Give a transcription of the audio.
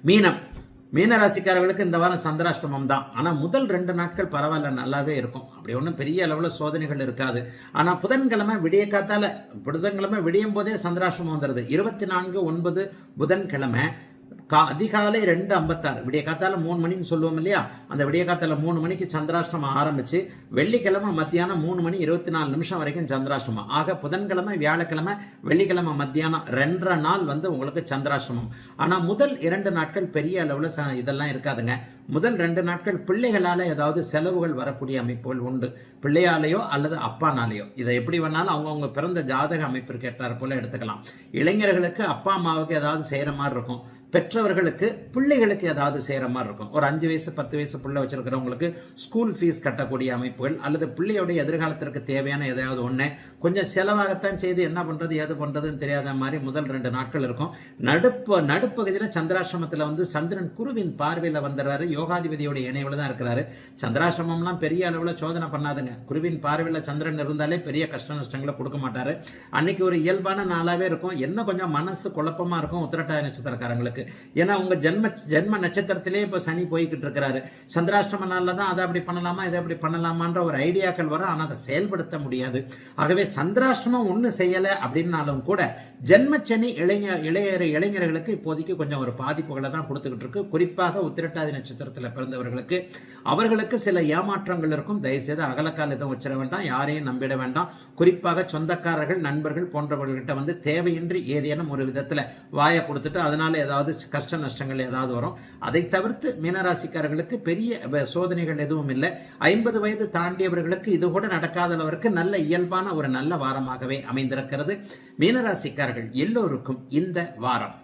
மீனம் மீனராசிக்காரர்களுக்கு இந்த வாரம் சந்திராஷ்டமம் தான். ஆனால் முதல் 2 நாட்கள் பரவாயில்ல, நல்லாவே இருக்கும். அப்படி ஒன்றும் பெரிய அளவில் சோதனைகள் இருக்காது. ஆனால் புதன்கிழமை புதன்கிழமை விடியும் போதே சந்திராஷ்டமம் வந்துடுது. 24/9 புதன்கிழமை அதிகாலை 2:56 விடிய காத்தால 3 மணின்னு சொல்லுவோம் இல்லையா, அந்த விடிய காத்தால 3 மணிக்கு சந்திராஷ்டமம் ஆரம்பிச்சு வெள்ளிக்கிழமை மத்தியானம் 3 மணி 24 நிமிஷம் வரைக்கும் சந்திராஷ்டமம். ஆக புதன்கிழமை, வியாழக்கிழமை, வெள்ளிக்கிழமை மத்தியானம் 2.5 நாள் உங்களுக்கு சந்திராஷ்டமம். ஆனால் முதல் 2 நாட்கள் பெரிய அளவில் இதெல்லாம் இருக்காதுங்க. முதல் 2 நாட்கள் பிள்ளைகளால் ஏதாவது செலவுகள் வரக்கூடிய அமைப்புகள் உண்டு. பிள்ளையாலேயோ அல்லது அப்பானாலேயோ, இதை எப்படி வேணாலும் அவங்கவுங்க பிறந்த ஜாதக அமைப்பிற்கு ஏற்றார் போல எடுத்துக்கலாம். இளைஞர்களுக்கு அப்பா அம்மாவுக்கு ஏதாவது செய்கிற மாதிரி இருக்கும். பெற்றவர்களுக்கு பிள்ளைகளுக்கு ஏதாவது செய்கிற மாதிரி இருக்கும். ஒரு 5 வயசு 10 வயசு பிள்ளை வச்சிருக்கிறவங்களுக்கு ஸ்கூல் ஃபீஸ் கட்டக்கூடிய அமைப்புகள், அல்லது பிள்ளையோடைய எதிர்காலத்திற்கு தேவையான எதையாவது ஒன்று கொஞ்சம் செலவாகத்தான் செய்து என்ன பண்ணுறது ஏது பண்ணுறதுன்னு தெரியாத மாதிரி முதல் 2 நாட்கள் இருக்கும். நடுப்பகுதியில் சந்திராசிரமத்தில் சந்திரன் குருவின் பார்வையில் வந்துடுறாரு. யோகாதிபதியோடைய இணைவில் தான் இருக்கிறாரு. சந்திராசிரமம்லாம் பெரிய அளவில் சோதனை பண்ணாதுங்க. குருவின் பார்வையில் சந்திரன் இருந்தாலே பெரிய கஷ்ட நஷ்டங்களை கொடுக்க மாட்டாரு. அன்னைக்கு ஒரு இயல்பான நாளாகவே இருக்கும். என்ன கொஞ்சம் மனசு குழப்பமாக இருக்கும் உத்திரட்டாதி நட்சத்திரக்காரங்களுக்கு. ஏன்னா உங்க ஜென்ம நட்சத்திரத்திலே இப்ப சனி போய்கிட்டு இருக்கிறாரு. சந்திராஷ்டம நாள்ல தான் அதை அப்படி பண்ணலாமா இதை அப்படி பண்ணலாமான்ற ஒரு ஐடியாக்கள் வரும். ஆனால் அதை செயல்படுத்த முடியாது. ஆகவே சந்திராஷ்டமம் ஒண்ணு செய்யலை அப்படின்னாலும் கூட ஜென்மச்சனி இளைஞர்களுக்கு இப்போதைக்கு கொஞ்சம் ஒரு பாதிப்புகளை தான் கொடுத்துக்கிட்டு இருக்கு. குறிப்பாக உத்திரட்டாதி நட்சத்திரத்தில் பிறந்தவர்களுக்கு அவர்களுக்கு சில ஏமாற்றங்கள் இருக்கும். தயவுசெய்து அகலக்கால் எதுவும் வச்சிட வேண்டாம், யாரையும் நம்பிட வேண்டாம். குறிப்பாக சொந்தக்காரர்கள், நண்பர்கள் போன்றவர்கள்கிட்ட தேவையின்றி ஏதேனும் ஒரு விதத்தில் வாயை கொடுத்துட்டு அதனால ஏதாவது கஷ்ட நஷ்டங்கள் ஏதாவது வரும். அதை தவிர்த்து மீனராசிக்காரர்களுக்கு பெரிய சோதனைகள் எதுவும் இல்லை. 50 வயது தாண்டியவர்களுக்கு இது கூட நடக்காத அளவிற்கு நல்ல இயல்பான ஒரு நல்ல வாரமாகவே அமைந்திருக்கிறது. மீனராசிக்காரர்கள் எல்லோருக்கும் இந்த வாரம்